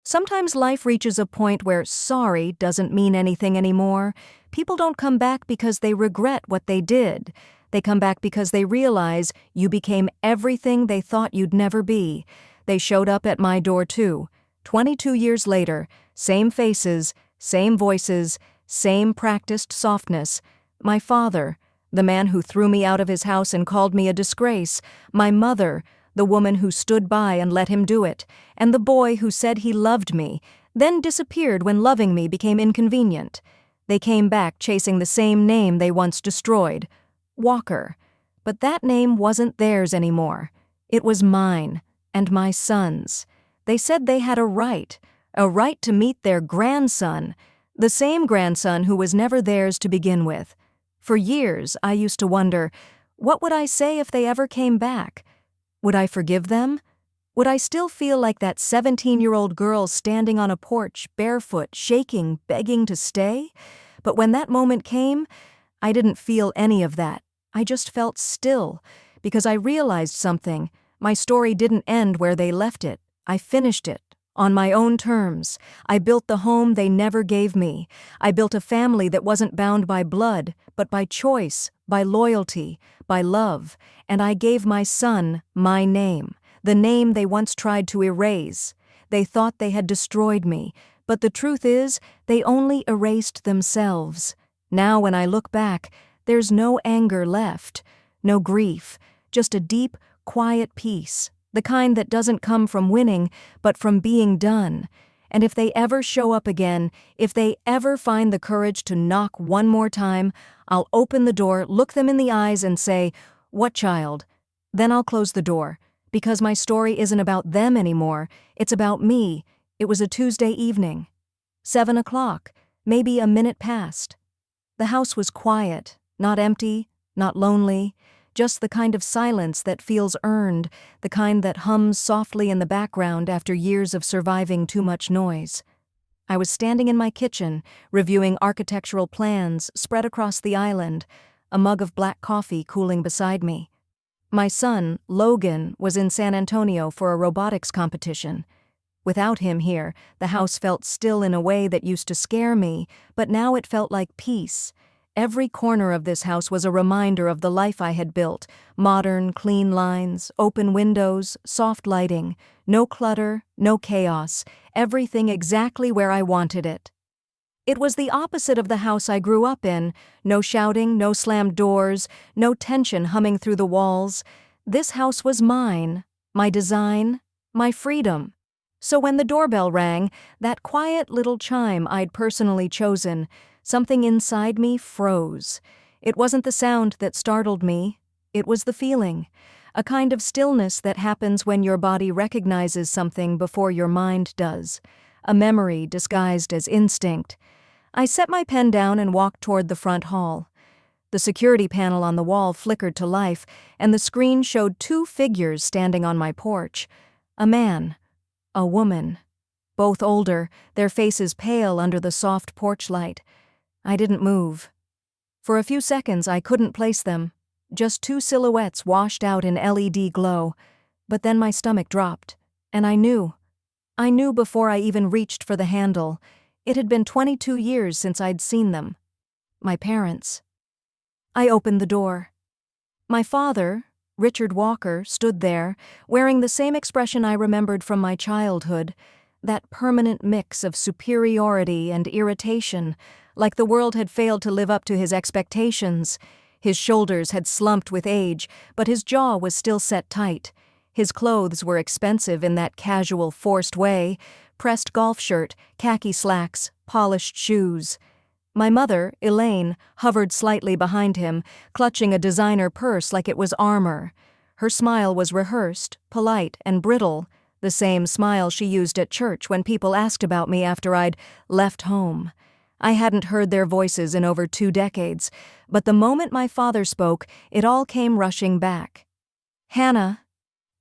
Sometimes life reaches a point where sorry doesn't mean anything anymore. People don't come back because they regret what they did. They come back because they realize you became everything they thought you'd never be. They showed up at my door too. 22 years later, same faces, same voices, same practiced softness. My father, the man who threw me out of his house and called me a disgrace. My mother, the woman who stood by and let him do it. And the boy who said he loved me, then disappeared when loving me became inconvenient. They came back chasing the same name they once destroyed. Walker. But that name wasn't theirs anymore. It was mine, and my son's. They said they had a right to meet their grandson, the same grandson who was never theirs to begin with. For years, I used to wonder, what would I say if they ever came back? Would I forgive them? Would I still feel like that 17-year-old girl standing on a porch, barefoot, shaking, begging to stay? But when that moment came, I didn't feel any of that. I just felt still, because I realized something. My story didn't end where they left it. I finished it, on my own terms. I built the home they never gave me. I built a family that wasn't bound by blood, but by choice, by loyalty, by love. And I gave my son my name, the name they once tried to erase. They thought they had destroyed me, but the truth is, they only erased themselves. Now when I look back, there's no anger left, no grief, just a deep, quiet peace, the kind that doesn't come from winning, but from being done. And if they ever show up again, if they ever find the courage to knock one more time, I'll open the door, look them in the eyes and say, "What child?" Then I'll close the door, because my story isn't about them anymore, it's about me. It was a Tuesday evening. 7 o'clock, maybe a minute past. The house was quiet, not empty, not lonely, just the kind of silence that feels earned, the kind that hums softly in the background after years of surviving too much noise. I was standing in my kitchen, reviewing architectural plans spread across the island, a mug of black coffee cooling beside me. My son, Logan, was in San Antonio for a robotics competition. Without him here, the house felt still in a way that used to scare me, but now it felt like peace. Every corner of this house was a reminder of the life I had built: modern, clean lines, open windows, soft lighting, no clutter, no chaos, everything exactly where I wanted it. It was the opposite of the house I grew up in: no shouting, no slammed doors, no tension humming through the walls. This house was mine, my design, my freedom. So when the doorbell rang, that quiet little chime I'd personally chosen, something inside me froze. It wasn't the sound that startled me, it was the feeling. A kind of stillness that happens when your body recognizes something before your mind does. A memory disguised as instinct. I set my pen down and walked toward the front hall. The security panel on the wall flickered to life, and the screen showed 2 figures standing on my porch. A man, a woman. Both older, their faces pale under the soft porch light. I didn't move. For a few seconds I couldn't place them, just 2 silhouettes washed out in LED glow. But then my stomach dropped, and I knew. I knew before I even reached for the handle. It had been 22 years since I'd seen them. My parents. I opened the door. My father, Richard Walker, stood there, wearing the same expression I remembered from my childhood, that permanent mix of superiority and irritation, like the world had failed to live up to his expectations. His shoulders had slumped with age, but his jaw was still set tight. His clothes were expensive in that casual, forced way: pressed golf shirt, khaki slacks, polished shoes. My mother, Elaine, hovered slightly behind him, clutching a designer purse like it was armor. Her smile was rehearsed, polite, and brittle, the same smile she used at church when people asked about me after I'd left home. I hadn't heard their voices in over 2 decades, but the moment my father spoke, it all came rushing back. Hannah.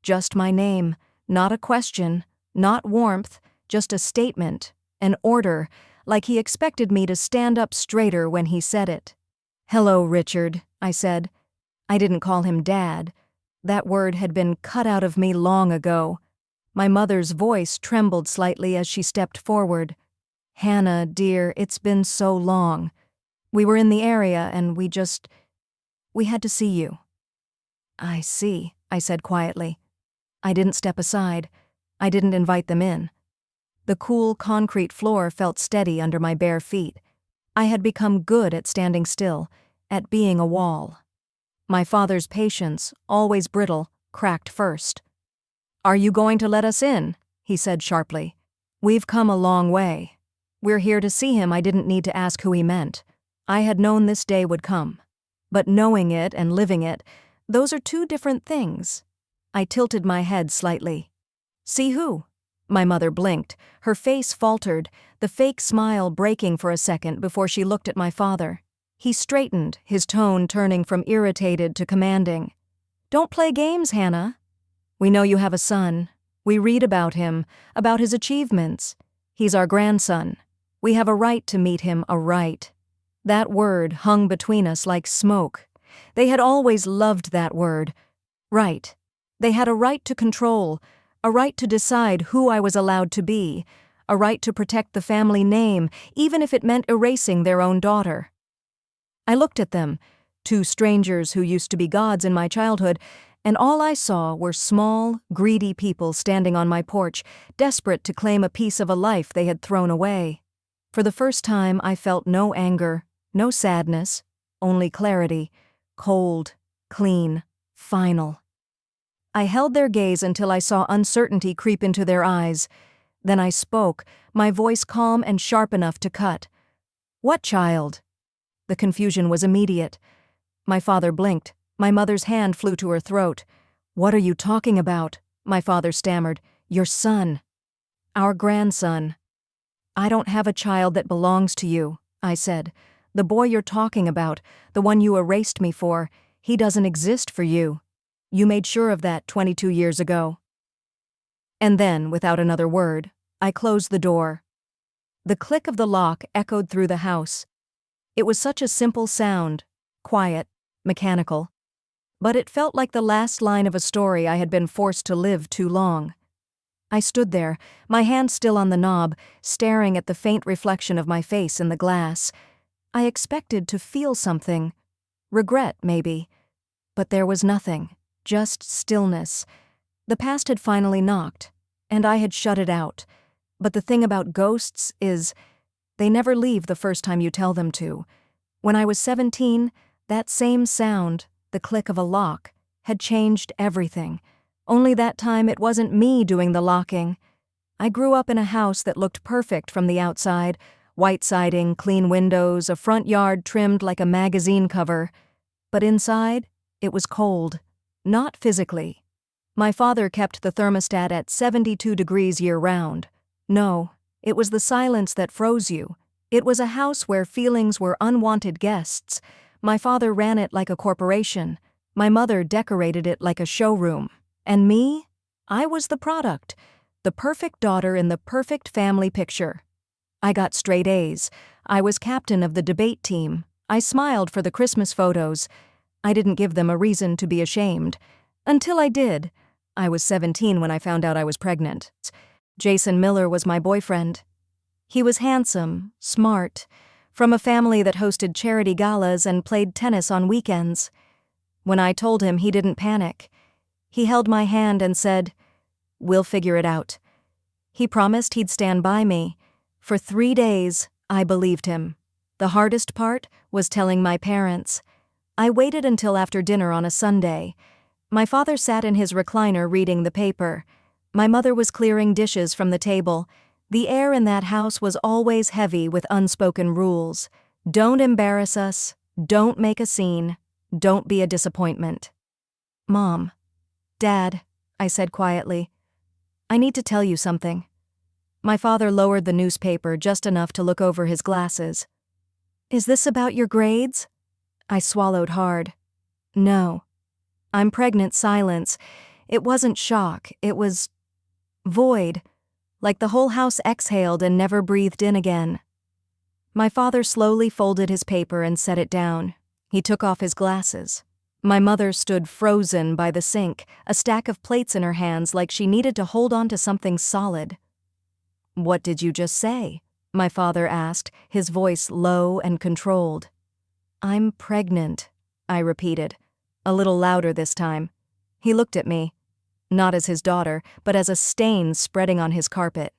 Just my name, not a question, not warmth, just a statement, an order, like he expected me to stand up straighter when he said it. "Hello, Richard," I said. I didn't call him Dad. That word had been cut out of me long ago. My mother's voice trembled slightly as she stepped forward. "Hannah, dear, it's been so long. We were in the area and we had to see you." "I see," I said quietly. I didn't step aside. I didn't invite them in. The cool concrete floor felt steady under my bare feet. I had become good at standing still, at being a wall. My father's patience, always brittle, cracked first. "Are you going to let us in?" he said sharply. "We've come a long way. We're here to see him." I didn't need to ask who he meant. I had known this day would come. But knowing it and living it, those are two different things. I tilted my head slightly. "See who?" My mother blinked. Her face faltered, the fake smile breaking for a second before she looked at my father. He straightened, his tone turning from irritated to commanding. "Don't play games, Hannah. We know you have a son. We read about him, about his achievements. He's our grandson. We have a right to meet him, a right." That word hung between us like smoke. They had always loved that word. Right. They had a right to control, a right to decide who I was allowed to be, a right to protect the family name, even if it meant erasing their own daughter. I looked at them, two strangers who used to be gods in my childhood, and all I saw were small, greedy people standing on my porch, desperate to claim a piece of a life they had thrown away. For the first time, I felt no anger, no sadness, only clarity, cold, clean, final. I held their gaze until I saw uncertainty creep into their eyes. Then I spoke, my voice calm and sharp enough to cut. "What child?" The confusion was immediate. My father blinked. My mother's hand flew to her throat. "What are you talking about?" My father stammered. "Your son." "Our grandson." "I don't have a child that belongs to you," I said. "The boy you're talking about, the one you erased me for, he doesn't exist for you. You made sure of that 22 years ago." And then, without another word, I closed the door. The click of the lock echoed through the house. It was such a simple sound, quiet, mechanical. But it felt like the last line of a story I had been forced to live too long. I stood there, my hand still on the knob, staring at the faint reflection of my face in the glass. I expected to feel something. Regret, maybe. But there was nothing, just stillness. The past had finally knocked, and I had shut it out. But the thing about ghosts is, they never leave the first time you tell them to. When I was 17, that same sound, the click of a lock, had changed everything. Only that time it wasn't me doing the locking. I grew up in a house that looked perfect from the outside, white siding, clean windows, a front yard trimmed like a magazine cover. But inside, it was cold. Not physically. My father kept the thermostat at 72 degrees year-round. No, it was the silence that froze you. It was a house where feelings were unwanted guests. My father ran it like a corporation. My mother decorated it like a showroom. And me? I was the product. The perfect daughter in the perfect family picture. I got straight A's. I was captain of the debate team. I smiled for the Christmas photos. I didn't give them a reason to be ashamed. Until I did. I was 17 when I found out I was pregnant. Jason Miller was my boyfriend. He was handsome, smart, from a family that hosted charity galas and played tennis on weekends. When I told him, he didn't panic. He held my hand and said, "We'll figure it out." He promised he'd stand by me. For 3 days, I believed him. The hardest part was telling my parents. I waited until after dinner on a Sunday. My father sat in his recliner reading the paper. My mother was clearing dishes from the table. The air in that house was always heavy with unspoken rules. Don't embarrass us. Don't make a scene. Don't be a disappointment. "Mom, Dad," I said quietly, "I need to tell you something." My father lowered the newspaper just enough to look over his glasses. "Is this about your grades?" I swallowed hard. "No." I'm pregnant. Silence. It wasn't shock. It was void, like the whole house exhaled and never breathed in again. My father slowly folded his paper and set it down. He took off his glasses. My mother stood frozen by the sink, a stack of plates in her hands like she needed to hold on to something solid. "What did you just say?" my father asked, his voice low and controlled. "I'm pregnant," I repeated, a little louder this time. He looked at me, not as his daughter, but as a stain spreading on his carpet.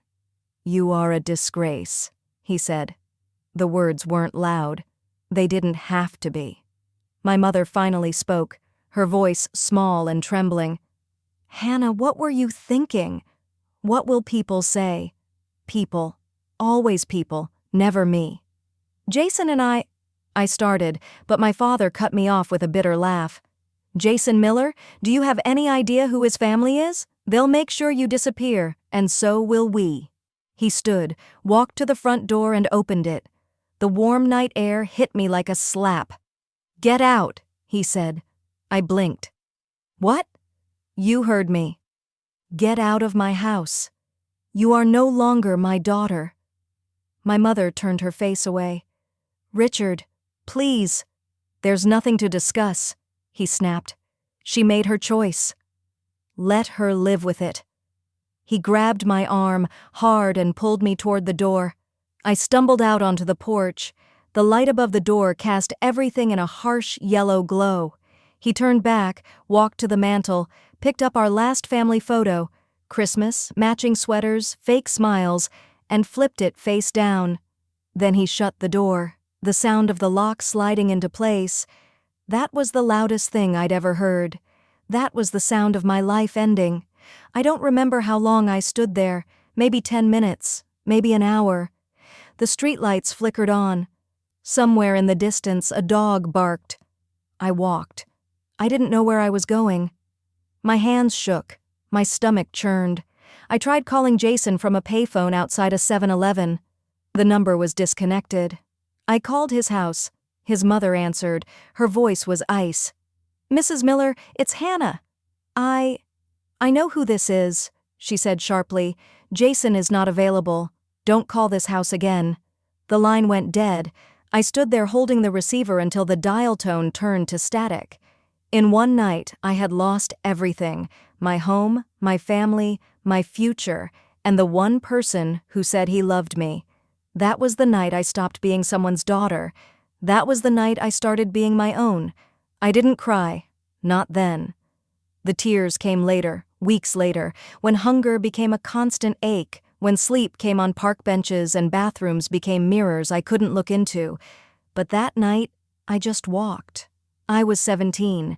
"You are a disgrace," he said. The words weren't loud. They didn't have to be. My mother finally spoke, her voice small and trembling. "Hannah, what were you thinking? What will people say?" "People. Always people, never me." "Jason and I started, but my father cut me off with a bitter laugh. "Jason Miller, do you have any idea who his family is? They'll make sure you disappear, and so will we." He stood, walked to the front door and opened it. The warm night air hit me like a slap. "Get out," he said. I blinked. "What?" "You heard me. Get out of my house. You are no longer my daughter." My mother turned her face away. "Richard, please." "There's nothing to discuss," he snapped. "She made her choice. Let her live with it." He grabbed my arm hard and pulled me toward the door. I stumbled out onto the porch. The light above the door cast everything in a harsh yellow glow. He turned back, walked to the mantel, picked up our last family photo, Christmas, matching sweaters, fake smiles, and flipped it face down. Then he shut the door, the sound of the lock sliding into place. That was the loudest thing I'd ever heard. That was the sound of my life ending. I don't remember how long I stood there, maybe 10 minutes, maybe an hour. The streetlights flickered on. Somewhere in the distance, a dog barked. I walked. I didn't know where I was going. My hands shook. My stomach churned. I tried calling Jason from a payphone outside a 7-Eleven. The number was disconnected. I called his house. His mother answered. Her voice was ice. "Mrs. Miller, it's Hannah." I know who this is," she said sharply. "Jason is not available. Don't call this house again." The line went dead. I stood there holding the receiver until the dial tone turned to static. In one night, I had lost everything: my home, my family, my future, and the one person who said he loved me. That was the night I stopped being someone's daughter. That was the night I started being my own. I didn't cry. Not then. The tears came later, weeks later, when hunger became a constant ache, when sleep came on park benches and bathrooms became mirrors I couldn't look into. But that night, I just walked. I was 17.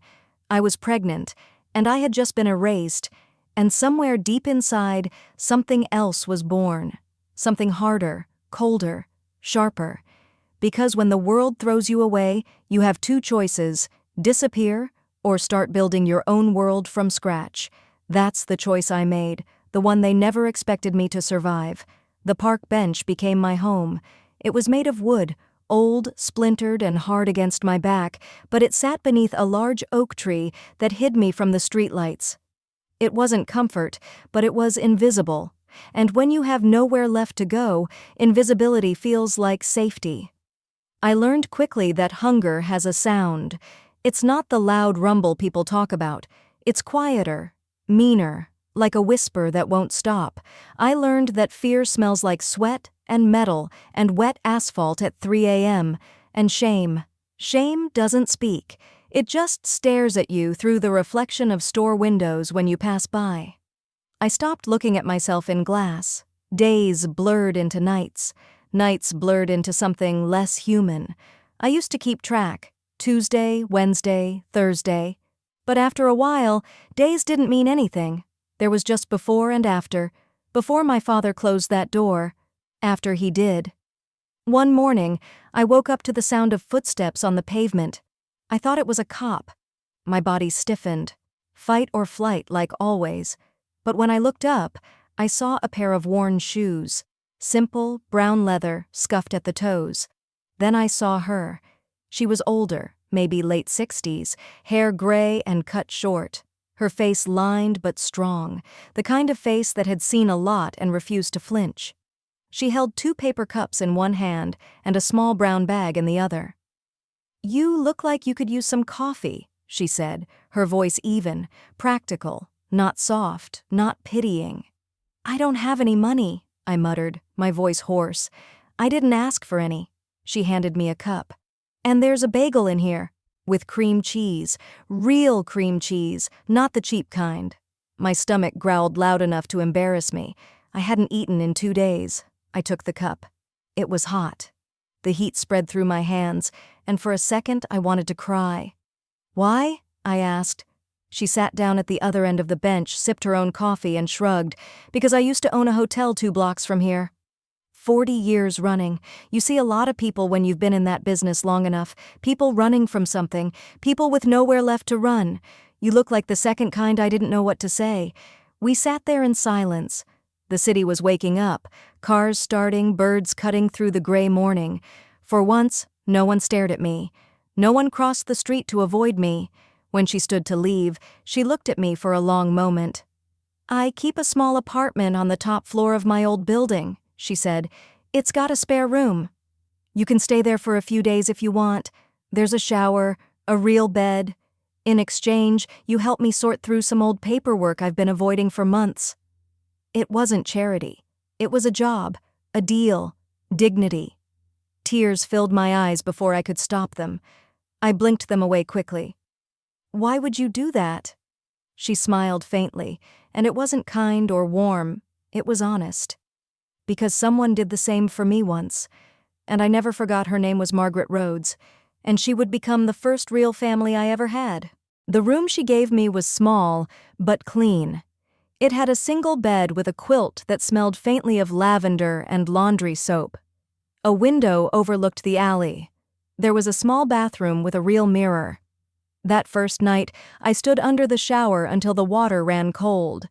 I was pregnant, and I had just been erased, and somewhere deep inside, something else was born. Something harder, colder, sharper. Because when the world throws you away, you have two choices: disappear or start building your own world from scratch. That's the choice I made, the one they never expected me to survive. The park bench became my home. It was made of wood, old, splintered, and hard against my back, but it sat beneath a large oak tree that hid me from the streetlights. It wasn't comfort, but it was invisible. And when you have nowhere left to go, invisibility feels like safety. I learned quickly that hunger has a sound. It's not the loud rumble people talk about. It's quieter, meaner, like a whisper that won't stop. I learned that fear smells like sweat and metal and wet asphalt at 3 a.m. And shame. Shame doesn't speak. It just stares at you through the reflection of store windows when you pass by. I stopped looking at myself in glass. Days blurred into nights. Nights blurred into something less human. I used to keep track. Tuesday, Wednesday, Thursday. But after a while, days didn't mean anything. There was just before and after. Before my father closed that door. After he did. One morning, I woke up to the sound of footsteps on the pavement. I thought it was a cop. My body stiffened. Fight or flight, like always. But when I looked up, I saw a pair of worn shoes. Simple, brown leather, scuffed at the toes. Then I saw her. She was older, maybe late 60s, hair gray and cut short. Her face lined but strong, the kind of face that had seen a lot and refused to flinch. She held 2 paper cups in one hand and a small brown bag in the other. "You look like you could use some coffee," she said, her voice even, practical, not soft, not pitying. "I don't have any money," I muttered, my voice hoarse. "I didn't ask for any." She handed me a cup. "And there's a bagel in here, with cream cheese, real cream cheese, not the cheap kind." My stomach growled loud enough to embarrass me. I hadn't eaten in 2 days. I took the cup. It was hot. The heat spread through my hands, and for a second I wanted to cry. "Why?" I asked. She sat down at the other end of the bench, sipped her own coffee, and shrugged. "Because I used to own a hotel 2 blocks from here. 40 years running. You see a lot of people when you've been in that business long enough. People running from something. People with nowhere left to run. You look like the second kind I didn't know what to say." We sat there in silence. The city was waking up. Cars starting, birds cutting through the gray morning. For once, no one stared at me. No one crossed the street to avoid me. When she stood to leave, she looked at me for a long moment. "I keep a small apartment on the top floor of my old building," she said. "It's got a spare room. You can stay there for a few days if you want. There's a shower, a real bed. In exchange, you help me sort through some old paperwork I've been avoiding for months." It wasn't charity. It was a job, a deal, dignity. Tears filled my eyes before I could stop them. I blinked them away quickly. "Why would you do that?" She smiled faintly, and it wasn't kind or warm. It was honest. "Because someone did the same for me once, and I never forgot her name was Margaret Rhodes, and she would become the first real family I ever had." The room she gave me was small, but clean. It had a single bed with a quilt that smelled faintly of lavender and laundry soap. A window overlooked the alley. There was a small bathroom with a real mirror. That first night, I stood under the shower until the water ran cold.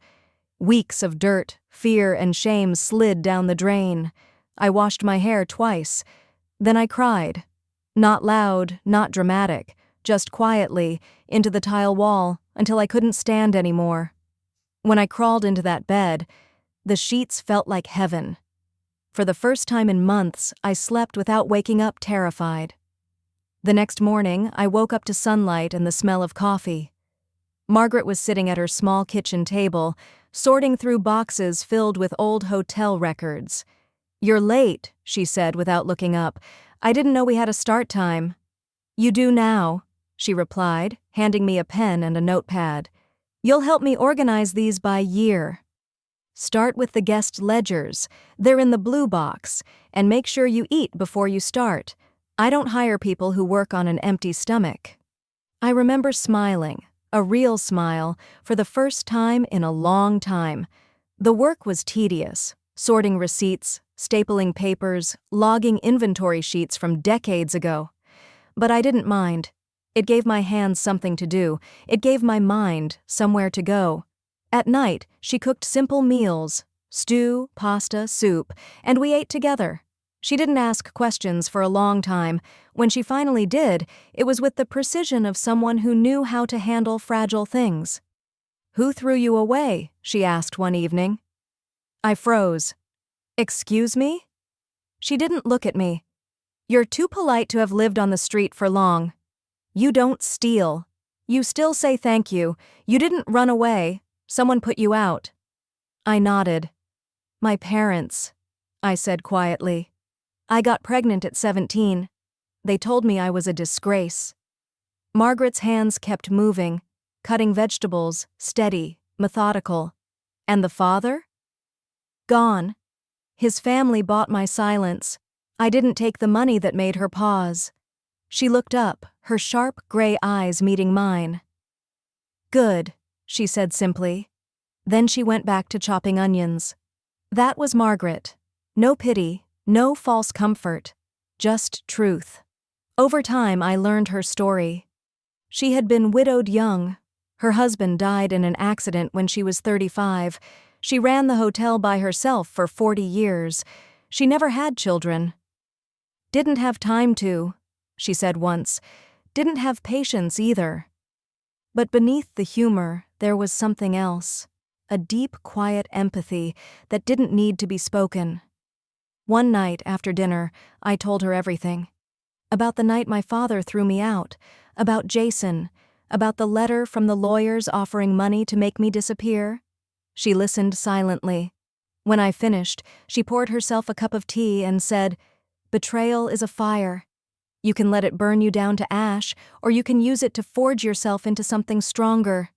Weeks of dirt, fear, and shame slid down the drain. I washed my hair twice. Then I cried. Not loud, not dramatic, just quietly, into the tile wall, until I couldn't stand anymore. When I crawled into that bed, the sheets felt like heaven. For the first time in months, I slept without waking up terrified. The next morning, I woke up to sunlight and the smell of coffee. Margaret was sitting at her small kitchen table, sorting through boxes filled with old hotel records. "You're late," she said without looking up. "I didn't know we had a start time." "You do now," she replied, handing me a pen and a notepad. "You'll help me organize these by year. Start with the guest ledgers. They're in the blue box. And make sure you eat before you start. I don't hire people who work on an empty stomach." I remember smiling, a real smile, for the first time in a long time. The work was tedious, sorting receipts, stapling papers, logging inventory sheets from decades ago. But I didn't mind. It gave my hands something to do. It gave my mind somewhere to go. At night, she cooked simple meals, stew, pasta, soup, and we ate together. She didn't ask questions for a long time. When she finally did, it was with the precision of someone who knew how to handle fragile things. "Who threw you away?" she asked one evening. I froze. "Excuse me?" She didn't look at me. "You're too polite to have lived on the street for long. You don't steal. You still say thank you. You didn't run away. Someone put you out." I nodded. "My parents," I said quietly. "I got pregnant at 17. They told me I was a disgrace." Margaret's hands kept moving, cutting vegetables, steady, methodical. "And the father?" "Gone. His family bought my silence. I didn't take the money that made her pause." She looked up, her sharp gray eyes meeting mine. "Good," she said simply. Then she went back to chopping onions. That was Margaret. No pity, no false comfort, just truth. Over time, I learned her story. She had been widowed young. Her husband died in an accident when she was 35. She ran the hotel by herself for 40 years. She never had children. "Didn't have time to," she said once. "Didn't have patience either." But beneath the humor, there was something else. A deep, quiet empathy that didn't need to be spoken. One night after dinner, I told her everything. About the night my father threw me out, about Jason, About the letter from the lawyers offering money to make me disappear? She listened silently. When I finished, she poured herself a cup of tea and said, "Betrayal is a fire. You can let it burn you down to ash, or you can use it to forge yourself into something stronger."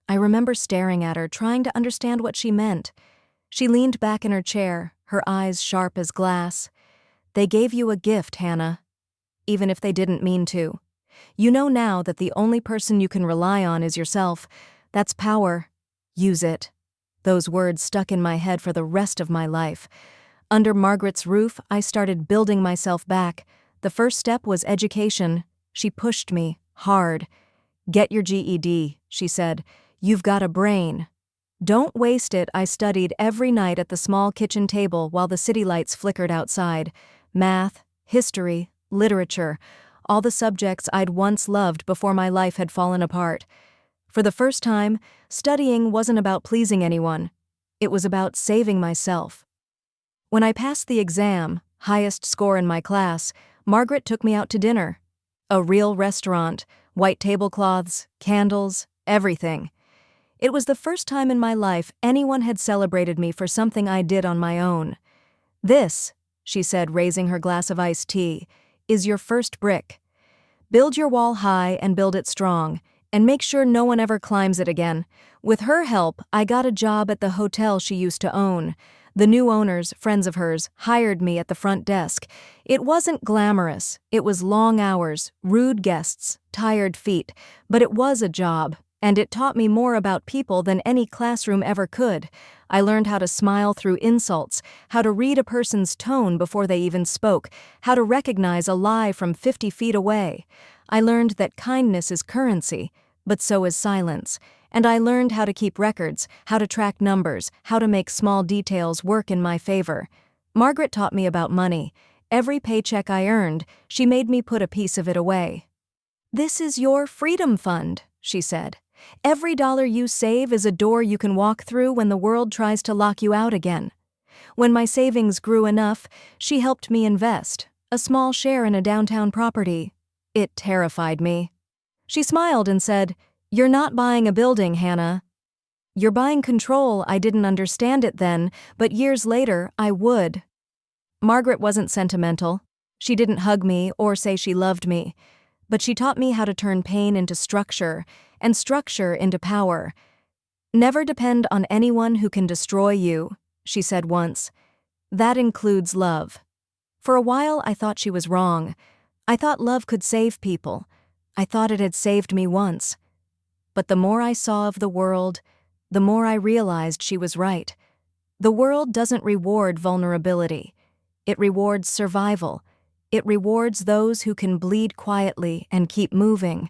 I remember staring at her, trying to understand what she meant. She leaned back in her chair, her eyes sharp as glass. "They gave you a gift, Hannah, even if they didn't mean to. You know now that the only person you can rely on is yourself. That's power. Use it." Those words stuck in my head for the rest of my life. Under Margaret's roof, I started building myself back. The first step was education. She pushed me, hard. "Get your GED," she said. "You've got a brain." "Don't waste it." I studied every night at the small kitchen table while the city lights flickered outside. Math, history, literature, all the subjects I'd once loved before my life had fallen apart. For the first time, studying wasn't about pleasing anyone. It was about saving myself. When I passed the exam, highest score in my class, Margaret took me out to dinner. A real restaurant, white tablecloths, candles, everything. It was the first time in my life anyone had celebrated me for something I did on my own. "This," she said, raising her glass of iced tea, "is your first brick. Build your wall high and build it strong, and make sure no one ever climbs it again." With her help, I got a job at the hotel she used to own. The new owners, friends of hers, hired me at the front desk. It wasn't glamorous. It was long hours, rude guests, tired feet, but it was a job. And it taught me more about people than any classroom ever could. I learned how to smile through insults, how to read a person's tone before they even spoke, how to recognize a lie from 50 feet away. I learned that kindness is currency, but so is silence. And I learned how to keep records, how to track numbers, how to make small details work in my favor. Margaret taught me about money. Every paycheck I earned, she made me put a piece of it away. "This is your freedom fund," she said. "Every dollar you save is a door you can walk through when the world tries to lock you out again." When my savings grew enough, she helped me invest, a small share in a downtown property. It terrified me. She smiled and said, "You're not buying a building, Hannah. You're buying control." I didn't understand it then, but years later, I would. Margaret wasn't sentimental. She didn't hug me or say she loved me. But she taught me how to turn pain into structure, and structure into power. "Never depend on anyone who can destroy you," she said once. "That includes love." For a while, I thought she was wrong. I thought love could save people. I thought it had saved me once. But the more I saw of the world, the more I realized she was right. The world doesn't reward vulnerability. It rewards survival. It rewards those who can bleed quietly and keep moving.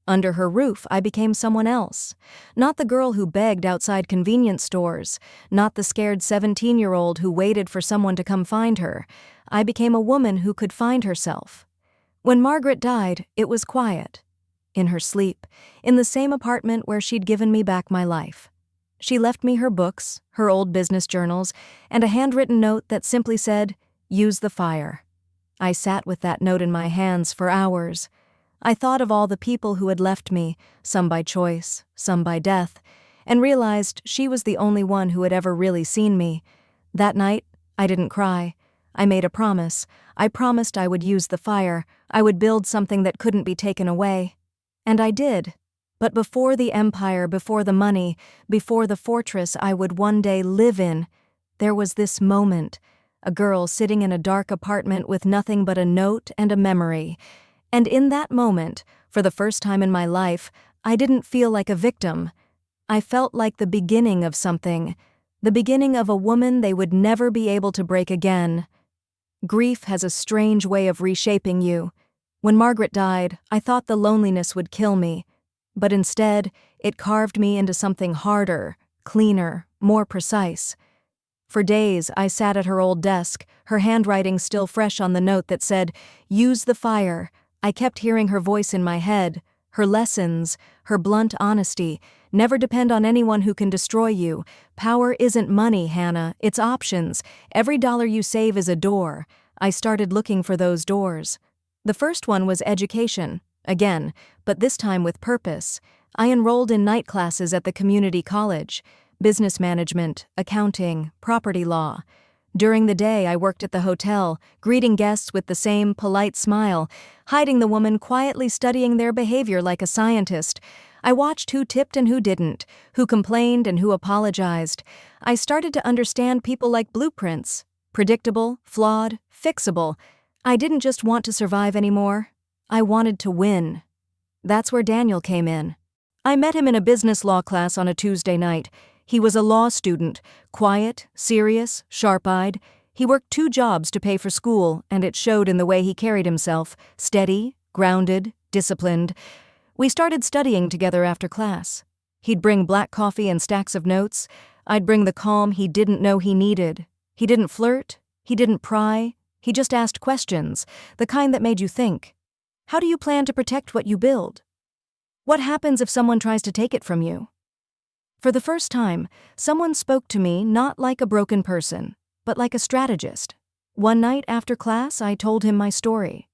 Under her roof, I became someone else. Not the girl who begged outside convenience stores. Not the scared 17-year-old who waited for someone to come find her. I became a woman who could find herself. When Margaret died, it was quiet. In her sleep, in the same apartment where she'd given me back my life. She left me her books, her old business journals, and a handwritten note that simply said, "Use the fire." I sat with that note in my hands for hours. I thought of all the people who had left me, some by choice, some by death, and realized she was the only one who had ever really seen me. That night, I didn't cry. I made a promise. I promised I would use the fire. I would build something that couldn't be taken away. And I did. But before the empire, before the money, before the fortress I would one day live in, there was this moment. A girl sitting in a dark apartment with nothing but a note and a memory. And in that moment, for the first time in my life, I didn't feel like a victim. I felt like the beginning of something. The beginning of a woman they would never be able to break again. Grief has a strange way of reshaping you. When Margaret died, I thought the loneliness would kill me. But instead, it carved me into something harder, cleaner, more precise. For days, I sat at her old desk, her handwriting still fresh on the note that said, "Use the fire." I kept hearing her voice in my head, her lessons, her blunt honesty. Never depend on anyone who can destroy you. Power isn't money, Hannah, it's options. Every dollar you save is a door. I started looking for those doors. The first one was education. Again, but this time with purpose. I enrolled in night classes at the community college: business management, accounting, property law. During the day, I worked at the hotel, greeting guests with the same polite smile, hiding the woman quietly studying their behavior like a scientist. I watched who tipped and who didn't, who complained and who apologized. I started to understand people like blueprints: predictable, flawed, fixable. I didn't just want to survive anymore. I wanted to win. That's where Daniel came in. I met him in a business law class on a Tuesday night. He was a law student, quiet, serious, sharp-eyed. He worked 2 jobs to pay for school, and it showed in the way he carried himself: steady, grounded, disciplined. We started studying together after class. He'd bring black coffee and stacks of notes. I'd bring the calm he didn't know he needed. He didn't flirt. He didn't pry. He just asked questions, the kind that made you think. How do you plan to protect what you build? What happens if someone tries to take it from you? For the first time, someone spoke to me not like a broken person, but like a strategist. One night after class, I told him my story.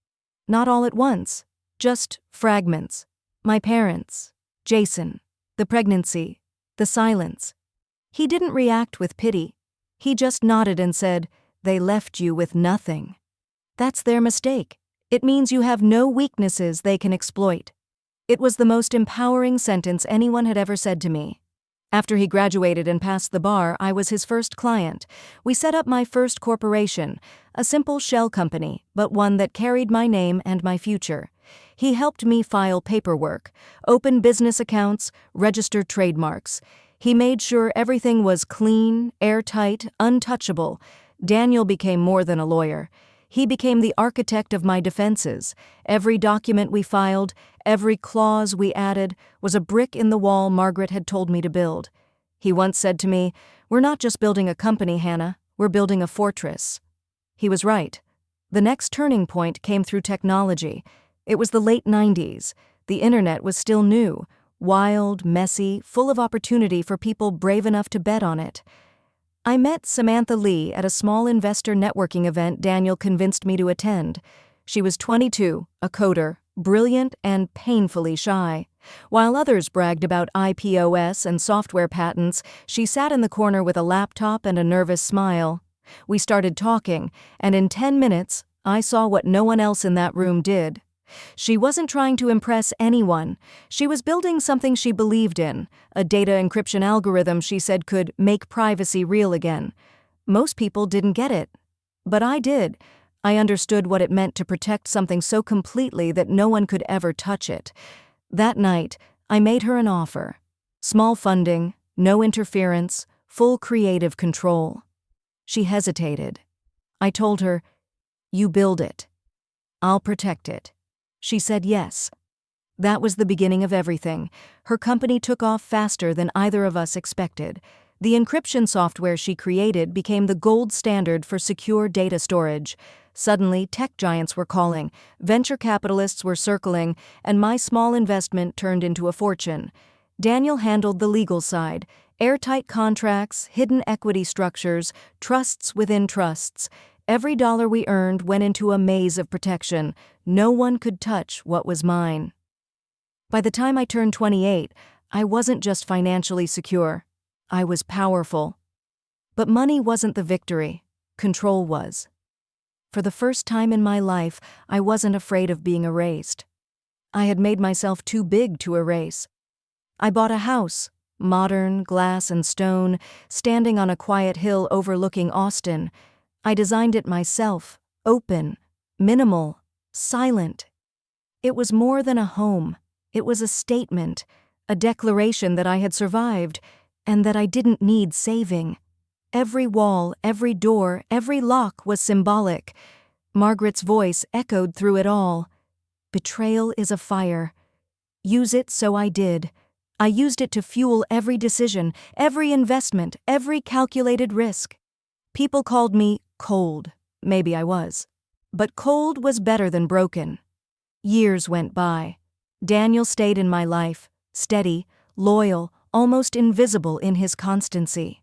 Not all at once, just fragments. My parents, Jason, the pregnancy, the silence. He didn't react with pity. He just nodded and said, "They left you with nothing. That's their mistake. It means you have no weaknesses they can exploit." It was the most empowering sentence anyone had ever said to me. After he graduated and passed the bar, I was his first client. We set up my first corporation, a simple shell company, but one that carried my name and my future. He helped me file paperwork, open business accounts, register trademarks. He made sure everything was clean, airtight, untouchable. Daniel became more than a lawyer. He became the architect of my defenses. Every document we filed, every clause we added, was a brick in the wall Margaret had told me to build. He once said to me, "We're not just building a company, Hannah, we're building a fortress." He was right. The next turning point came through technology. It was the late 90s. The internet was still new, wild, messy, full of opportunity for people brave enough to bet on it. I met Samantha Lee at a small investor networking event Daniel convinced me to attend. She was 22, a coder, brilliant and painfully shy. While others bragged about IPOS and software patents, she sat in the corner with a laptop and a nervous smile. We started talking, and in 10 minutes, I saw what no one else in that room did. She wasn't trying to impress anyone. She was building something she believed in, a data encryption algorithm she said could make privacy real again. Most people didn't get it. But I did. I understood what it meant to protect something so completely that no one could ever touch it. That night, I made her an offer. Small funding, no interference, full creative control. She hesitated. I told her, "You build it. I'll protect it." She said yes. That was the beginning of everything. Her company took off faster than either of us expected. The encryption software she created became the gold standard for secure data storage. Suddenly, tech giants were calling, venture capitalists were circling, and my small investment turned into a fortune. Daniel handled the legal side: airtight contracts, hidden equity structures, trusts within trusts. Every dollar we earned went into a maze of protection. No one could touch what was mine. By the time I turned 28, I wasn't just financially secure. I was powerful. But money wasn't the victory. Control was. For the first time in my life, I wasn't afraid of being erased. I had made myself too big to erase. I bought a house, modern, glass and stone, standing on a quiet hill overlooking Austin. I designed it myself, open, minimal, silent. It was more than a home. It was a statement, a declaration that I had survived, and that I didn't need saving. Every wall, every door, every lock was symbolic. Margaret's voice echoed through it all. Betrayal is a fire. Use it, so I did. I used it to fuel every decision, every investment, every calculated risk. People called me cold. Maybe I was. But cold was better than broken. Years went by. Daniel stayed in my life, steady, loyal, almost invisible in his constancy.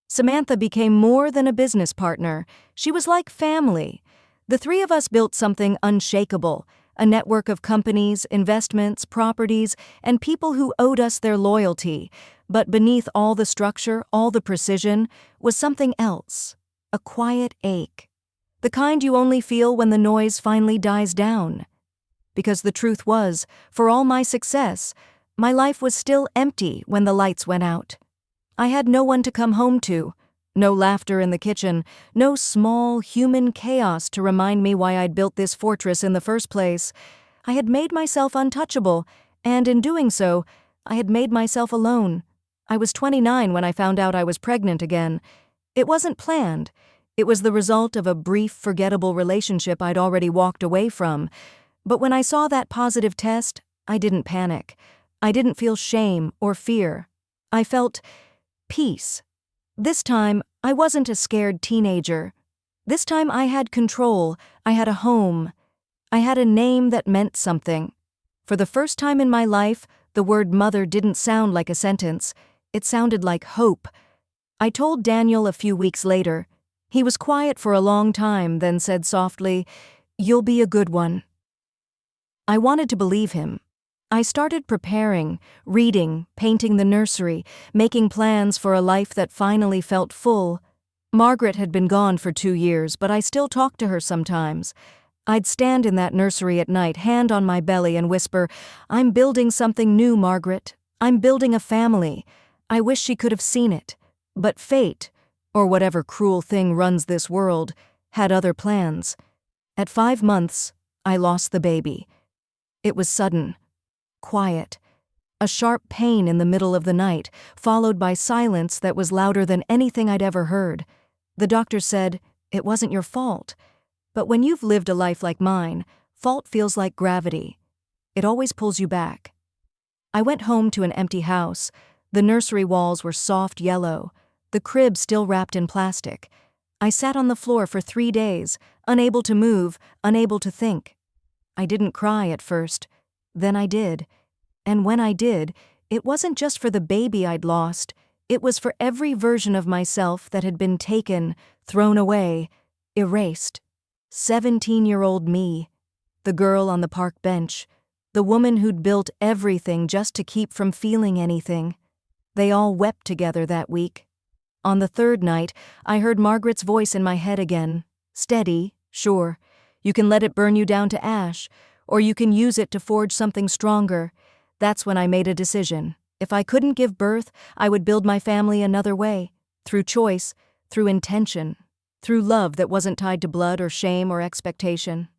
Samantha became more than a business partner. She was like family. The three of us built something unshakable, a network of companies, investments, properties, and people who owed us their loyalty. But beneath all the structure, all the precision, was something else, a quiet ache. The kind you only feel when the noise finally dies down. Because the truth was, for all my success, my life was still empty when the lights went out. I had no one to come home to, no laughter in the kitchen, no small human chaos to remind me why I'd built this fortress in the first place. I had made myself untouchable, and in doing so, I had made myself alone. I was 29 when I found out I was pregnant again. It wasn't planned. It was the result of a brief, forgettable relationship I'd already walked away from. But when I saw that positive test, I didn't panic. I didn't feel shame or fear. I felt peace. This time, I wasn't a scared teenager. This time I had control. I had a home. I had a name that meant something. For the first time in my life, the word mother didn't sound like a sentence. It sounded like hope. I told Daniel a few weeks later. He was quiet for a long time, then said softly, "You'll be a good one." I wanted to believe him. I started preparing, reading, painting the nursery, making plans for a life that finally felt full. Margaret had been gone for 2 years, but I still talked to her sometimes. I'd stand in that nursery at night, hand on my belly, and whisper, "I'm building something new, Margaret. I'm building a family." I wish she could have seen it. But fate, or whatever cruel thing runs this world, had other plans. At 5 months, I lost the baby. It was sudden, quiet, a sharp pain in the middle of the night, followed by silence that was louder than anything I'd ever heard. The doctor said, "It wasn't your fault." But when you've lived a life like mine, fault feels like gravity. It always pulls you back. I went home to an empty house. The nursery walls were soft yellow, the crib still wrapped in plastic. I sat on the floor for 3 days, unable to move, unable to think. I didn't cry at first. Then I did. And when I did, it wasn't just for the baby I'd lost. It was for every version of myself that had been taken, thrown away, erased. 17-year-old me, the girl on the park bench, the woman who'd built everything just to keep from feeling anything. They all wept together that week. On the 3rd night, I heard Margaret's voice in my head again. Steady, sure. You can let it burn you down to ash, or you can use it to forge something stronger. That's when I made a decision. If I couldn't give birth, I would build my family another way, through choice, through intention, through love that wasn't tied to blood or shame or expectation.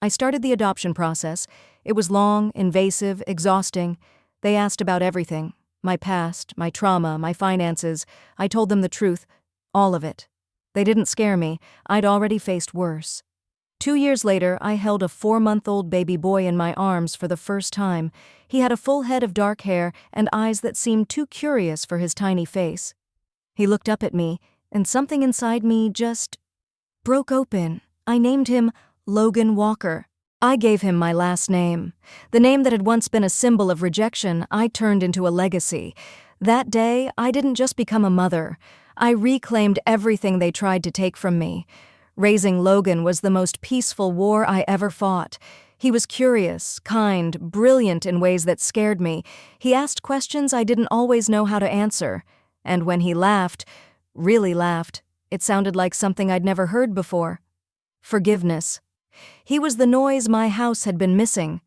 I started the adoption process. It was long, invasive, exhausting. They asked about everything. My past, my trauma, my finances. I told them the truth, all of it. They didn't scare me. I'd already faced worse. 2 years later, I held a 4-month-old baby boy in my arms for the first time. He had a full head of dark hair and eyes that seemed too curious for his tiny face. He looked up at me, and something inside me just broke open. I named him Logan Walker. I gave him my last name. The name that had once been a symbol of rejection, I turned into a legacy. That day, I didn't just become a mother. I reclaimed everything they tried to take from me. Raising Logan was the most peaceful war I ever fought. He was curious, kind, brilliant in ways that scared me. He asked questions I didn't always know how to answer. And when he laughed, really laughed, it sounded like something I'd never heard before. Forgiveness. He was the noise my house had been missing.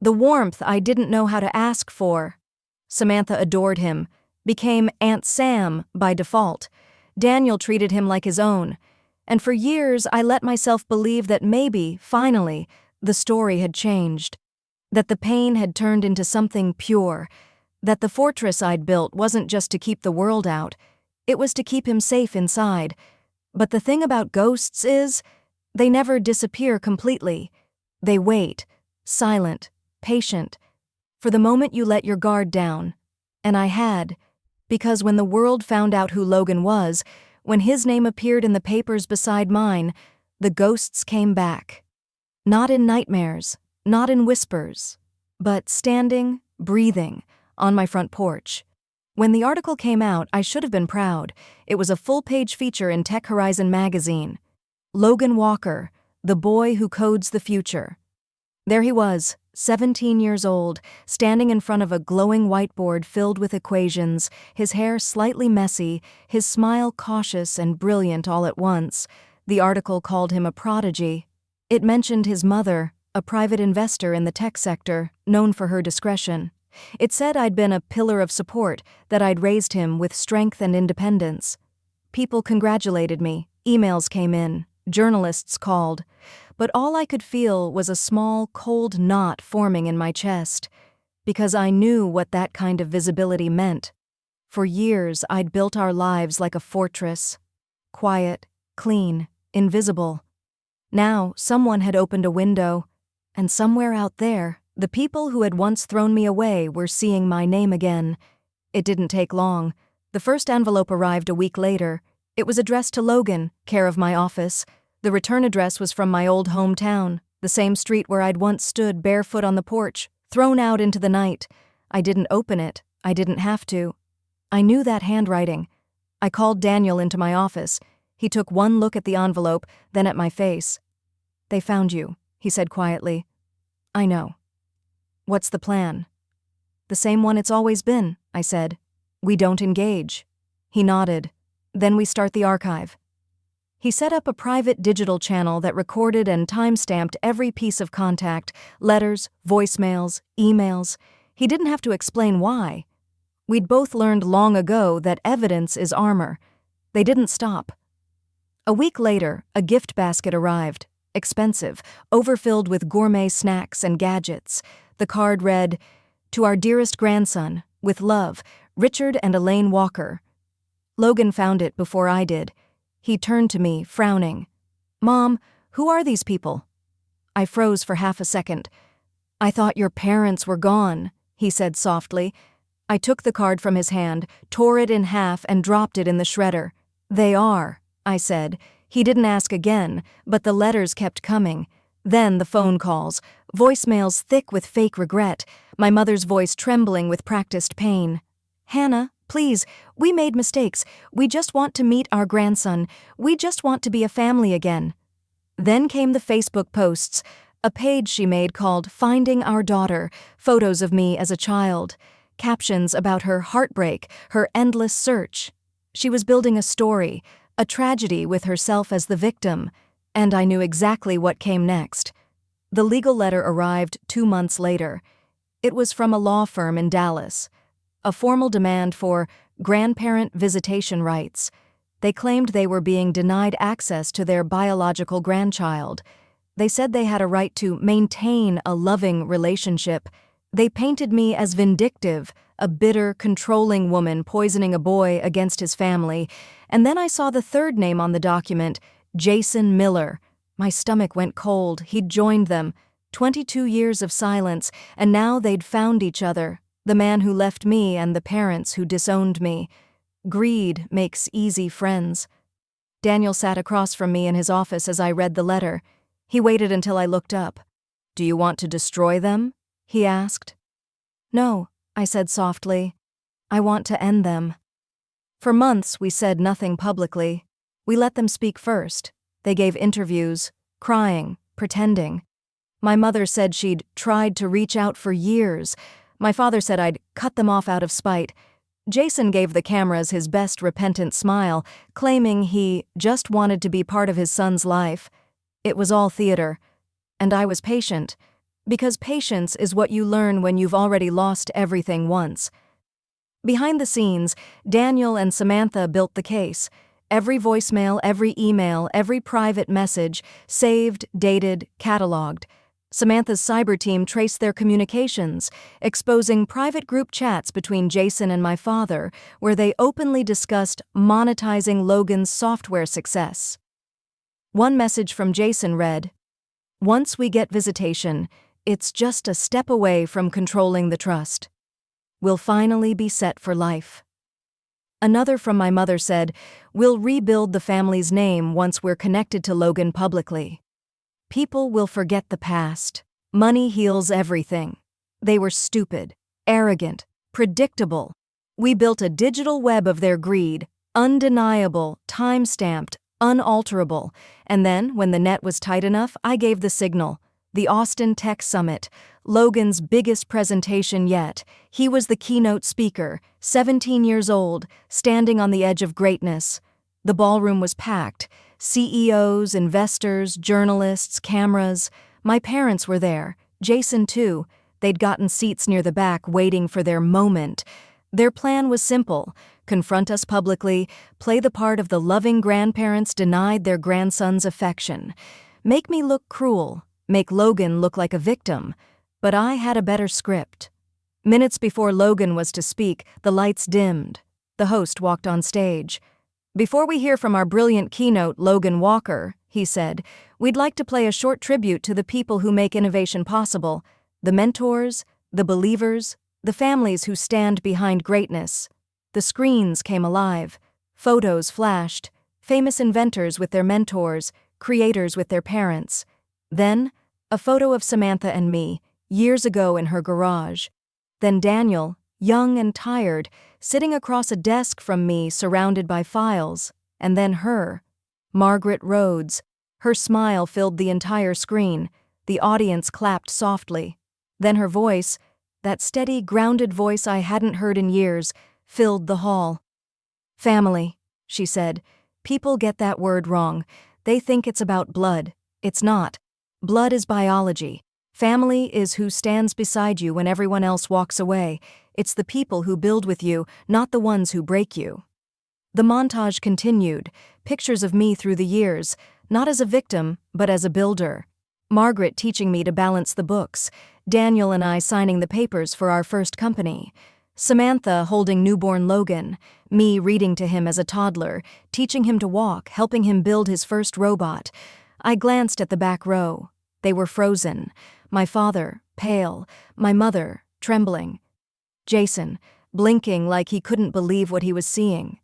The warmth I didn't know how to ask for. Samantha adored him, became Aunt Sam by default. Daniel treated him like his own. And for years, I let myself believe that maybe, finally, the story had changed. That the pain had turned into something pure. That the fortress I'd built wasn't just to keep the world out. It was to keep him safe inside. But the thing about ghosts is, they never disappear completely. They wait, silent, patient, for the moment you let your guard down. And I had, because when the world found out who Logan was, when his name appeared in the papers beside mine, the ghosts came back. Not in nightmares, not in whispers, but standing, breathing, on my front porch. When the article came out, I should have been proud. It was a full-page feature in Tech Horizon magazine. Logan Walker, the boy who codes the future. There he was, 17 years old, standing in front of a glowing whiteboard filled with equations, his hair slightly messy, his smile cautious and brilliant all at once. The article called him a prodigy. It mentioned his mother, a private investor in the tech sector, known for her discretion. It said I'd been a pillar of support, that I'd raised him with strength and independence. People congratulated me, emails came in, journalists called. But all I could feel was a small, cold knot forming in my chest, because I knew what that kind of visibility meant. For years, I'd built our lives like a fortress. Quiet, clean, invisible. Now, someone had opened a window, and somewhere out there, the people who had once thrown me away were seeing my name again. It didn't take long. The first envelope arrived a week later. It was addressed to Logan, care of my office. The return address was from my old hometown, the same street where I'd once stood barefoot on the porch, thrown out into the night. I didn't open it. I didn't have to. I knew that handwriting. I called Daniel into my office. He took one look at the envelope, then at my face. "They found you," he said quietly. "I know." "What's the plan?" "The same one it's always been," I said. "We don't engage." He nodded. "Then we start the archive." He set up a private digital channel that recorded and time-stamped every piece of contact, letters, voicemails, emails. He didn't have to explain why. We'd both learned long ago that evidence is armor. They didn't stop. A week later, a gift basket arrived, expensive, overfilled with gourmet snacks and gadgets. The card read, "To our dearest grandson, with love, Richard and Elaine Walker." Logan found it before I did. He turned to me, frowning. "Mom, who are these people?" I froze for half a second. "I thought your parents were gone," he said softly. I took the card from his hand, tore it in half, and dropped it in the shredder. "They are," I said. He didn't ask again, but the letters kept coming. Then the phone calls, voicemails thick with fake regret, my mother's voice trembling with practiced pain. "Hannah, please, we made mistakes. We just want to meet our grandson. We just want to be a family again." Then came the Facebook posts, a page she made called "Finding Our Daughter," photos of me as a child, captions about her heartbreak, her endless search. She was building a story, a tragedy with herself as the victim, and I knew exactly what came next. The legal letter arrived 2 months later. It was from a law firm in Dallas. A formal demand for grandparent visitation rights. They claimed they were being denied access to their biological grandchild. They said they had a right to maintain a loving relationship. They painted me as vindictive, a bitter, controlling woman poisoning a boy against his family. And then I saw the third name on the document, Jason Miller. My stomach went cold. He'd joined them. 22 years of silence, and now they'd found each other. The man who left me and the parents who disowned me. Greed makes easy friends. Daniel sat across from me in his office as I read the letter. He waited until I looked up. "Do you want to destroy them?" he asked. "No," I said softly. "I want to end them." For months, we said nothing publicly. We let them speak first. They gave interviews, crying, pretending. My mother said she'd tried to reach out for years. My father said I'd cut them off out of spite. Jason gave the cameras his best repentant smile, claiming he just wanted to be part of his son's life. It was all theater. And I was patient. Because patience is what you learn when you've already lost everything once. Behind the scenes, Daniel and Samantha built the case. Every voicemail, every email, every private message, saved, dated, cataloged. Samantha's cyber team traced their communications, exposing private group chats between Jason and my father, where they openly discussed monetizing Logan's software success. One message from Jason read, "Once we get visitation, it's just a step away from controlling the trust. We'll finally be set for life." Another from my mother said, "We'll rebuild the family's name once we're connected to Logan publicly. People will forget the past. Money heals everything." They were stupid, arrogant, predictable. We built a digital web of their greed, undeniable, time-stamped, unalterable, and then, when the net was tight enough, I gave the signal. The Austin Tech Summit, Logan's biggest presentation yet. He was the keynote speaker, 17 years old, standing on the edge of greatness. The ballroom was packed. CEOs, investors, journalists, cameras. My parents were there. Jason, too. They'd gotten seats near the back, waiting for their moment. Their plan was simple: confront us publicly, play the part of the loving grandparents denied their grandson's affection. Make me look cruel, make Logan look like a victim. But I had a better script. Minutes before Logan was to speak, the lights dimmed. The host walked on stage. "Before we hear from our brilliant keynote, Logan Walker," he said, "we'd like to play a short tribute to the people who make innovation possible, the mentors, the believers, the families who stand behind greatness." The screens came alive. Photos flashed. Famous inventors with their mentors, creators with their parents. Then, a photo of Samantha and me, years ago in her garage. Then Daniel, young and tired, sitting across a desk from me surrounded by files. And then her, Margaret Rhodes. Her smile filled the entire screen. The audience clapped softly. Then her voice, that steady, grounded voice I hadn't heard in years, filled the hall. "Family," she said. "People get that word wrong. They think it's about blood. It's not. Blood is biology. Family is who stands beside you when everyone else walks away. It's the people who build with you, not the ones who break you." The montage continued, pictures of me through the years, not as a victim, but as a builder. Margaret teaching me to balance the books, Daniel and I signing the papers for our first company, Samantha holding newborn Logan, me reading to him as a toddler, teaching him to walk, helping him build his first robot. I glanced at the back row. They were frozen. My father, pale, my mother, trembling. Jason, blinking like he couldn't believe what he was seeing.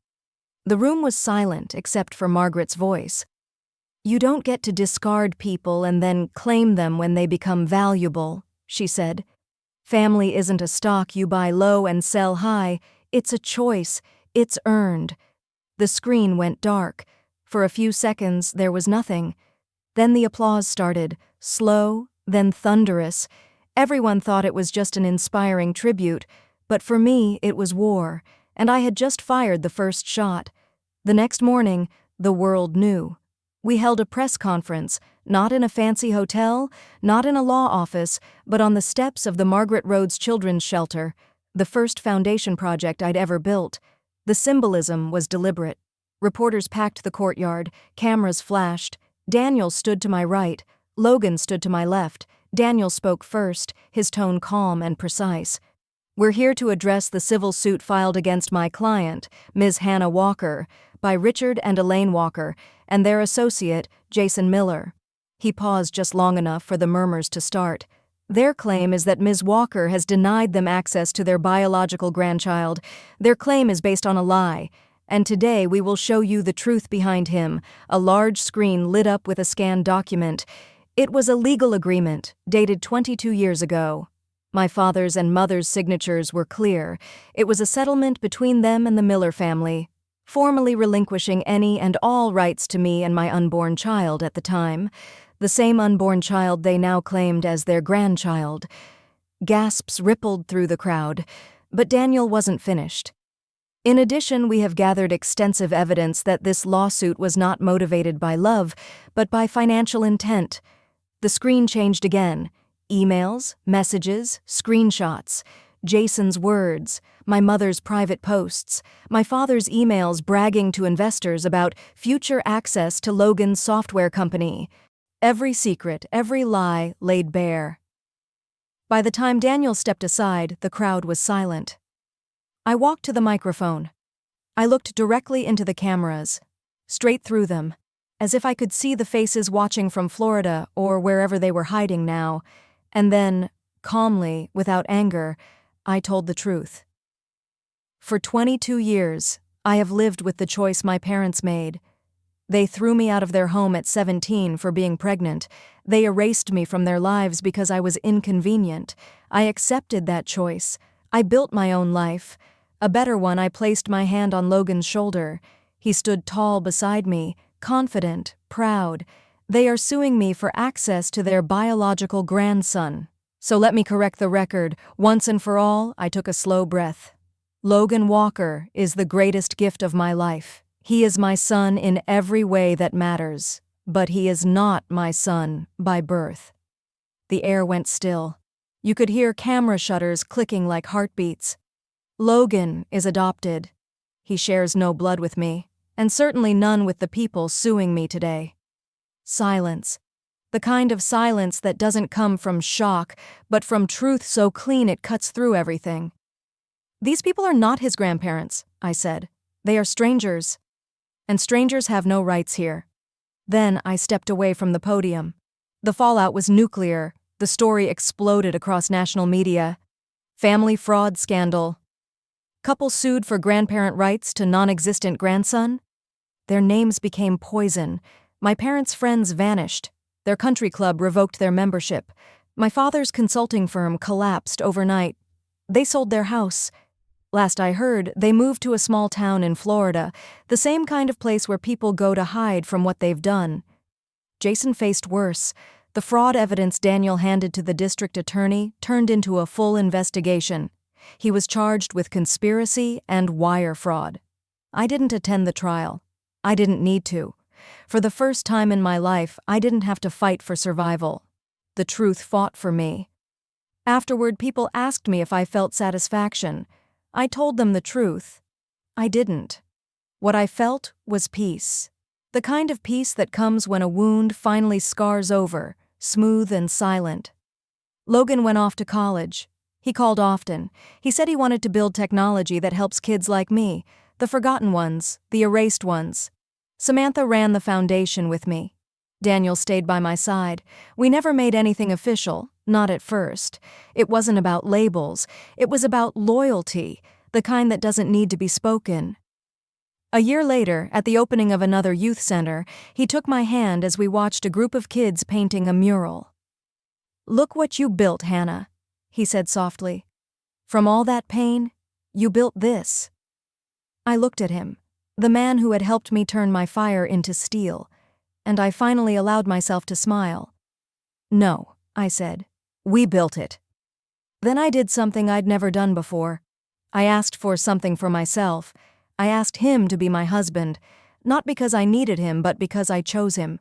The room was silent except for Margaret's voice. "You don't get to discard people and then claim them when they become valuable," she said. "Family isn't a stock you buy low and sell high. It's a choice. It's earned." The screen went dark. For a few seconds, there was nothing. Then the applause started, slow, then thunderous. Everyone thought it was just an inspiring tribute, but for me, it was war, and I had just fired the first shot. The next morning, the world knew. We held a press conference, not in a fancy hotel, not in a law office, but on the steps of the Margaret Rhodes Children's Shelter, the first foundation project I'd ever built. The symbolism was deliberate. Reporters packed the courtyard, cameras flashed. Daniel stood to my right, Logan stood to my left. Daniel spoke first, his tone calm and precise. "We're here to address the civil suit filed against my client, Ms. Hannah Walker, by Richard and Elaine Walker, and their associate, Jason Miller." He paused just long enough for the murmurs to start. "Their claim is that Ms. Walker has denied them access to their biological grandchild. Their claim is based on a lie. And today we will show you the truth behind him." A large screen lit up with a scanned document. It was a legal agreement, dated 22 years ago. My father's and mother's signatures were clear. It was a settlement between them and the Miller family, formally relinquishing any and all rights to me and my unborn child at the time, the same unborn child they now claimed as their grandchild. Gasps rippled through the crowd, but Daniel wasn't finished. "In addition, we have gathered extensive evidence that this lawsuit was not motivated by love, but by financial intent." The screen changed again. Emails, messages, screenshots. Jason's words, my mother's private posts, my father's emails bragging to investors about future access to Logan's software company. Every secret, every lie laid bare. By the time Daniel stepped aside, the crowd was silent. I walked to the microphone. I looked directly into the cameras, straight through them, as if I could see the faces watching from Florida or wherever they were hiding now, and then, calmly, without anger, I told the truth. For 22 years, I have lived with the choice my parents made. They threw me out of their home at 17 for being pregnant. They erased me from their lives because I was inconvenient. I accepted that choice. I built my own life. A better one. I placed my hand on Logan's shoulder. He stood tall beside me, confident, proud. They are suing me for access to their biological grandson. So let me correct the record. Once and for all, I took a slow breath. Logan Walker is the greatest gift of my life. He is my son in every way that matters, but he is not my son by birth. The air went still. You could hear camera shutters clicking like heartbeats. Logan is adopted. He shares no blood with me, and certainly none with the people suing me today. Silence. The kind of silence that doesn't come from shock, but from truth so clean it cuts through everything. These people are not his grandparents, I said. They are strangers. And strangers have no rights here. Then I stepped away from the podium. The fallout was nuclear. The story exploded across national media. Family fraud scandal. Couple sued for grandparent rights to non-existent grandson. Their names became poison. My parents' friends vanished. Their country club revoked their membership. My father's consulting firm collapsed overnight. They sold their house. Last I heard, they moved to a small town in Florida, the same kind of place where people go to hide from what they've done. Jason faced worse. The fraud evidence Daniel handed to the district attorney turned into a full investigation. He was charged with conspiracy and wire fraud. I didn't attend the trial. I didn't need to. For the first time in my life, I didn't have to fight for survival. The truth fought for me. Afterward, people asked me if I felt satisfaction. I told them the truth. I didn't. What I felt was peace. The kind of peace that comes when a wound finally scars over, smooth and silent. Logan went off to college. He called often. He said he wanted to build technology that helps kids like me, the forgotten ones, the erased ones. Samantha ran the foundation with me. Daniel stayed by my side. We never made anything official, not at first. It wasn't about labels. It was about loyalty, the kind that doesn't need to be spoken. A year later, at the opening of another youth center, he took my hand as we watched a group of kids painting a mural. "Look what you built, Hannah," he said softly. "From all that pain, you built this." I looked at him, the man who had helped me turn my fire into steel, and I finally allowed myself to smile. "No," I said, "we built it." Then I did something I'd never done before. I asked for something for myself. I asked him to be my husband, not because I needed him, but because I chose him.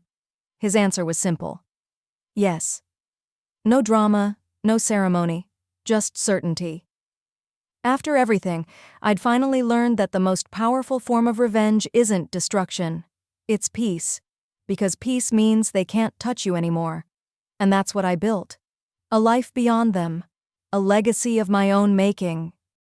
His answer was simple. Yes. No drama, no ceremony, just certainty. After everything, I'd finally learned that the most powerful form of revenge isn't destruction. It's peace. Because peace means they can't touch you anymore. And that's what I built. A life beyond them. A legacy of my own making,